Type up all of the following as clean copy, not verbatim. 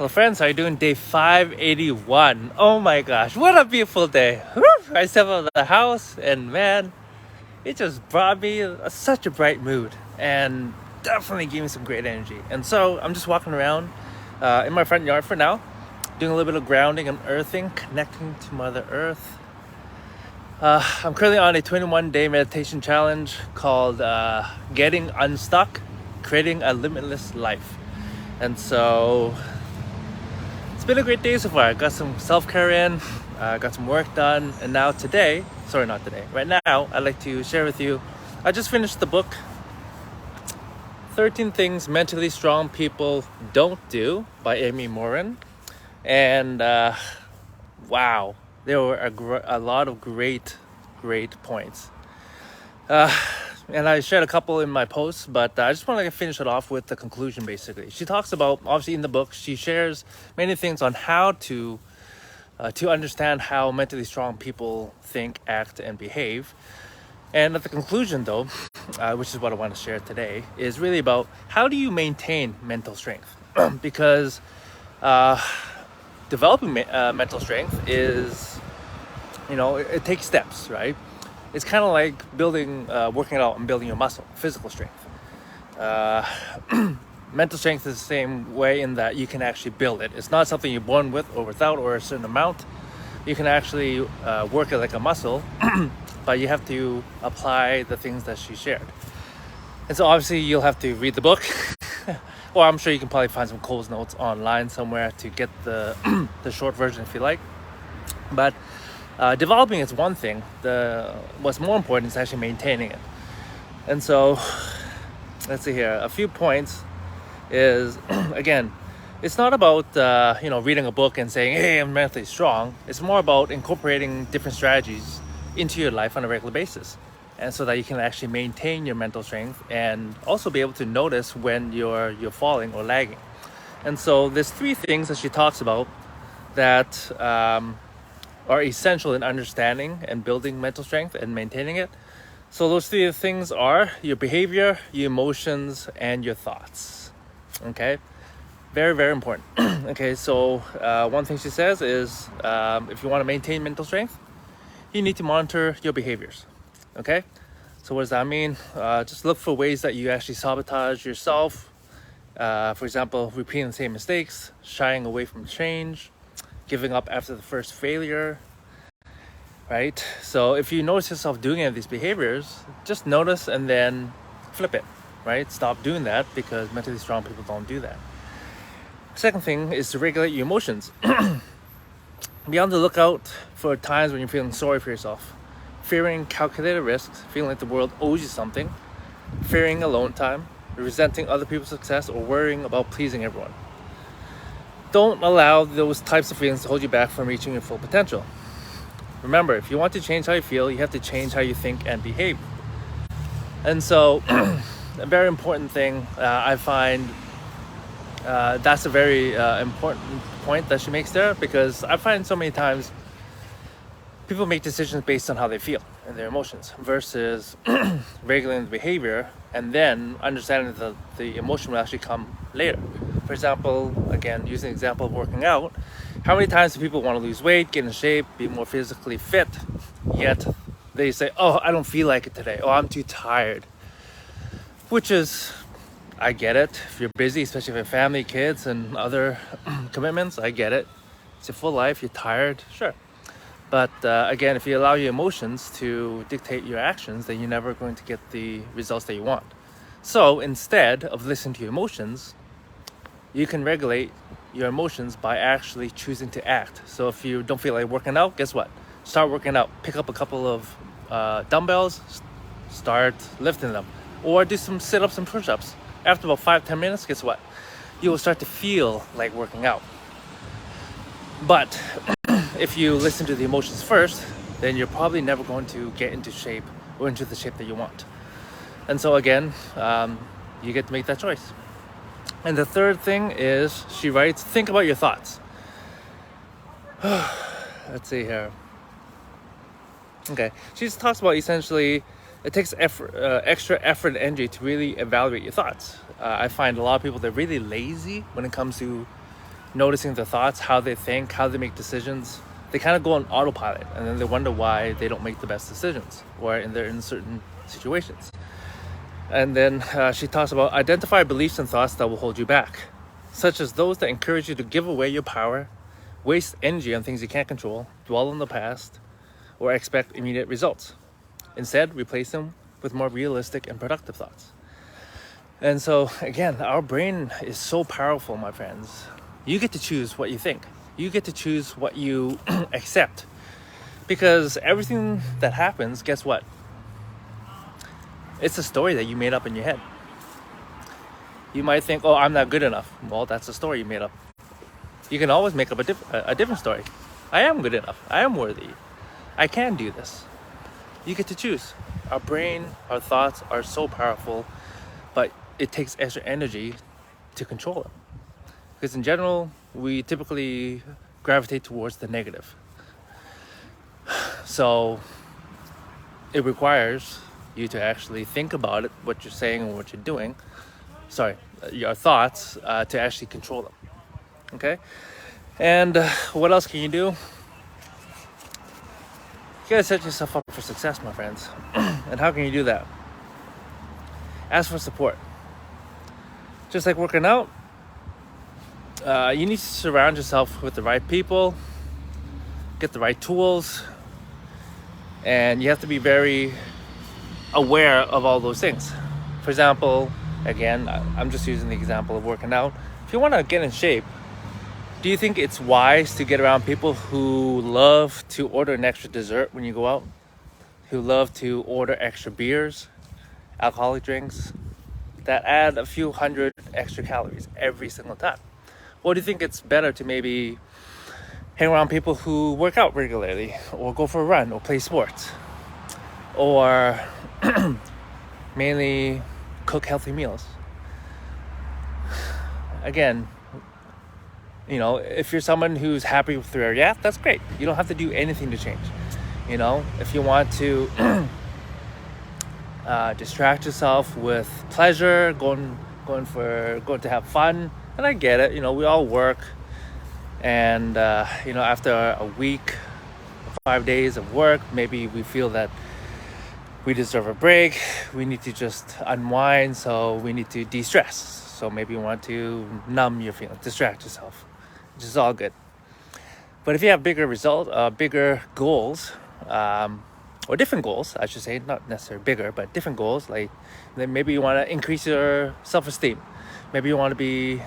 Well, friends, how are you doing? Day 581. Oh my gosh, what a beautiful day. Woo! I stepped out of the house and man, it just brought me such a bright mood and definitely gave me some great energy. And so I'm just walking around in my front yard for now, doing a little bit of grounding and earthing, connecting to Mother Earth. I'm currently on a 21-day meditation challenge called Getting Unstuck, Creating a Limitless Life. And so it's been a great day so far. I got some self-care in, got some work done, and now right now, I'd like to share with you, I just finished the book, 13 Things Mentally Strong People Don't Do by Amy Morin. And wow, there were a lot of great points. And I shared a couple in my posts, but I just want to finish it off with the conclusion, basically. She talks about, obviously in the book, she shares many things on how to understand how mentally strong people think, act, and behave. And at the conclusion, though, which is what I want to share today, is really about how do you maintain mental strength? Because developing mental strength is, it takes steps, right? It's kind of like working out and building your muscle, physical strength. Mental strength is the same way in that you can actually build it. It's not something you're born with or without or a certain amount. You can actually work it like a muscle, but you have to apply the things that she shared. And so obviously you'll have to read the book, or I'm sure you can probably find some Cole's notes online somewhere to get the short version if you like. But developing is one thing. What's more important is actually maintaining it. And so, let's see here. A few points is, again, it's not about reading a book and saying, "Hey, I'm mentally strong." It's more about incorporating different strategies into your life on a regular basis, and so that you can actually maintain your mental strength and also be able to notice when you're falling or lagging. And so, there's 3 things that she talks about that are essential in understanding and building mental strength and maintaining it. So those 3 things are your behavior, your emotions, and your thoughts. Okay, very, very important. Okay, so one thing she says is if you want to maintain mental strength, you need to monitor your behaviors. Okay, so what does that mean? Just look for ways that you actually sabotage yourself. For example, repeating the same mistakes, shying away from change, giving up after the first failure, right? So if you notice yourself doing any of these behaviors, just notice and then flip it, right? Stop doing that, because mentally strong people don't do that. Second thing is to regulate your emotions. Be on the lookout for times when you're feeling sorry for yourself, fearing calculated risks, feeling like the world owes you something, fearing alone time, resenting other people's success, or worrying about pleasing everyone. Don't allow those types of feelings to hold you back from reaching your full potential. Remember, if you want to change how you feel, you have to change how you think and behave. And so, a very important thing, I find that's a very important point that she makes there, because I find so many times people make decisions based on how they feel and their emotions versus regulating the behavior and then understanding that the emotion will actually come later. For example, again, using the example of working out, how many times do people want to lose weight, get in shape, be more physically fit, yet they say, "Oh, I don't feel like it today. Oh, I'm too tired." Which is, I get it. If you're busy, especially if you have family, kids, and other commitments, I get it. It's a full life, you're tired, sure. But again, if you allow your emotions to dictate your actions, then you're never going to get the results that you want. So instead of listening to your emotions, you can regulate your emotions by actually choosing to act. So if you don't feel like working out, guess what? Start working out. Pick up a couple of dumbbells, start lifting them. Or do some sit-ups and push-ups. After about 5-10 minutes, guess what? You will start to feel like working out. But if you listen to the emotions first, then you're probably never going to get into shape or into the shape that you want. And so again, you get to make that choice. And the third thing is, she writes, think about your thoughts. Let's see here. Okay, she just talks about essentially, it takes extra effort and energy to really evaluate your thoughts. I find a lot of people, they're really lazy when it comes to noticing their thoughts, how they think, how they make decisions. They kind of go on autopilot, and then they wonder why they don't make the best decisions, or they're in certain situations. And then she talks about identify beliefs and thoughts that will hold you back, such as those that encourage you to give away your power, waste energy on things you can't control, dwell on the past, or expect immediate results. Instead, replace them with more realistic and productive thoughts. And so, again, our brain is so powerful, my friends. You get to choose what you think. You get to choose what you accept. Because everything that happens, guess what? It's a story that you made up in your head. You might think, oh, I'm not good enough. Well, that's a story you made up. You can always make up a different story. I am good enough. I am worthy. I can do this. You get to choose. Our brain, our thoughts are so powerful, but it takes extra energy to control them. Because in general, we typically gravitate towards the negative. So it requires you to actually think about it, what you're saying and what you're doing. Your thoughts, to actually control them. Okay? And what else can you do? You gotta set yourself up for success, my friends. And how can you do that? Ask for support. Just like working out, you need to surround yourself with the right people, get the right tools, and you have to be very aware of all those things. For example, again, I'm just using the example of working out. If you want to get in shape, do you think it's wise to get around people who love to order an extra dessert when you go out? Who love to order extra beers, alcoholic drinks, that add a few hundred extra calories every single time? Or do you think it's better to maybe hang around people who work out regularly, or go for a run, or play sports, or mainly cook healthy meals? Again, if you're someone who's happy with where you're at, that's great. You don't have to do anything to change. If you want to distract yourself with pleasure, going to have fun, and I get it. We all work, and after a week, 5 days of work, maybe we feel that we deserve a break. We need to just unwind, so we need to de-stress. So maybe you want to numb your feelings, distract yourself, which is all good. But if you have bigger goals, or different goals, I should say, not necessarily bigger, but different goals, like then maybe you want to increase your self-esteem. Maybe you want to be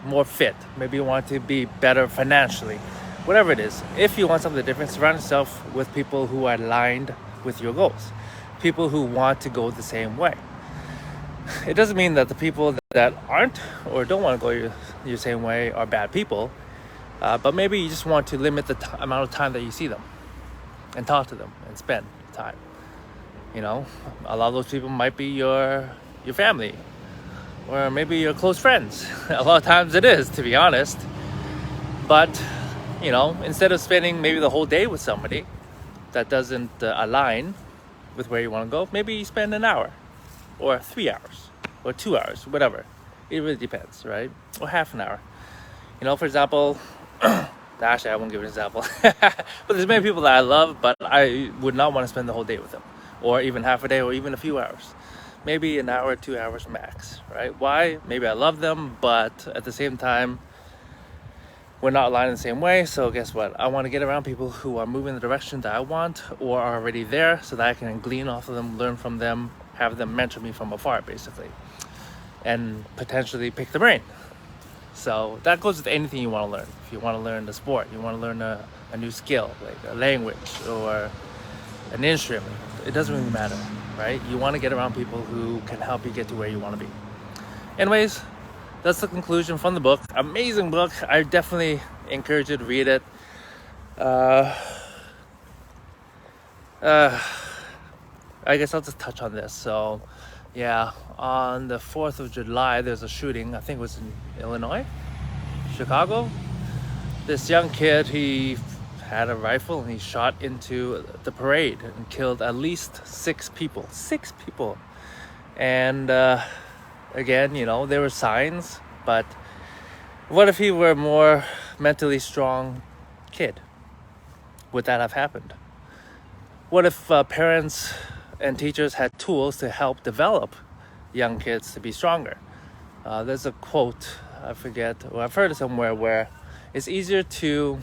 more fit. Maybe you want to be better financially. Whatever it is, if you want something different, surround yourself with people who are aligned with your goals, people who want to go the same way. It doesn't mean that the people that aren't or don't want to go your same way are bad people, but maybe you just want to limit the amount of time that you see them and talk to them and spend time. A lot of those people might be your family, or maybe your close friends. A lot of times it is, to be honest. But instead of spending maybe the whole day with somebody that doesn't align with where you want to go, maybe you spend an hour, or 3 hours, or 2 hours, whatever. It really depends, right? Or half an hour. For example, actually, I won't give an example. But there's many people that I love, but I would not want to spend the whole day with them, or even half a day, or even a few hours. Maybe an hour, 2 hours max, right? Why? Maybe I love them, but at the same time, we're not aligned in the same way. So guess what? I want to get around people who are moving in the direction that I want, or are already there, so that I can glean off of them, learn from them, have them mentor me from afar, basically, and potentially pick the brain. So that goes with anything you want to learn. If you want to learn the sport, you want to learn a new skill, like a language or an instrument, it doesn't really matter, right? You want to get around people who can help you get to where you want to be. Anyways, that's the conclusion from the book. Amazing book. I definitely encourage you to read it. I guess I'll just touch on this. So, yeah, on the 4th of July, there's a shooting. I think it was in Illinois, Chicago. This young kid, he had a rifle and he shot into the parade and killed at least 6 people. 6 people. And again, there were signs, but What if he were a more mentally strong kid? Would that have happened? What if parents and teachers had tools to help develop young kids to be stronger? There's a quote, I forget, or I've heard it somewhere, where it's easier to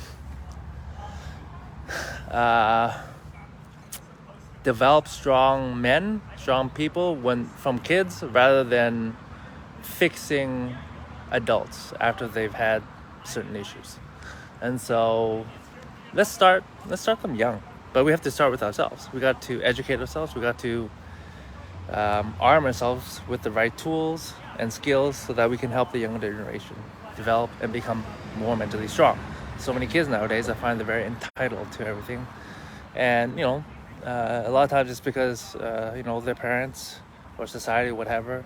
develop strong men, strong people from kids, rather than fixing adults after they've had certain issues. And so let's start them young, but we have to start with ourselves. We got to educate ourselves. We got to arm ourselves with the right tools and skills so that we can help the younger generation develop and become more mentally strong. So many kids nowadays, I find they're very entitled to everything, and a lot of times it's because their parents or society, whatever,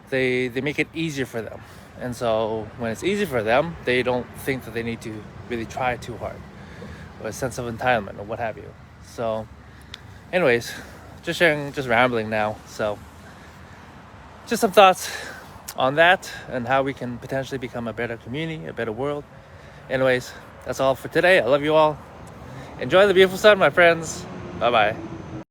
they make it easier for them. And so when it's easy for them, they don't think that they need to really try too hard, or a sense of entitlement or what have you. So anyways, just sharing, just rambling now. So just some thoughts on that and how we can potentially become a better community, a better world. Anyways, that's all for today. I love you all. Enjoy the beautiful sun, my friends. Bye-bye.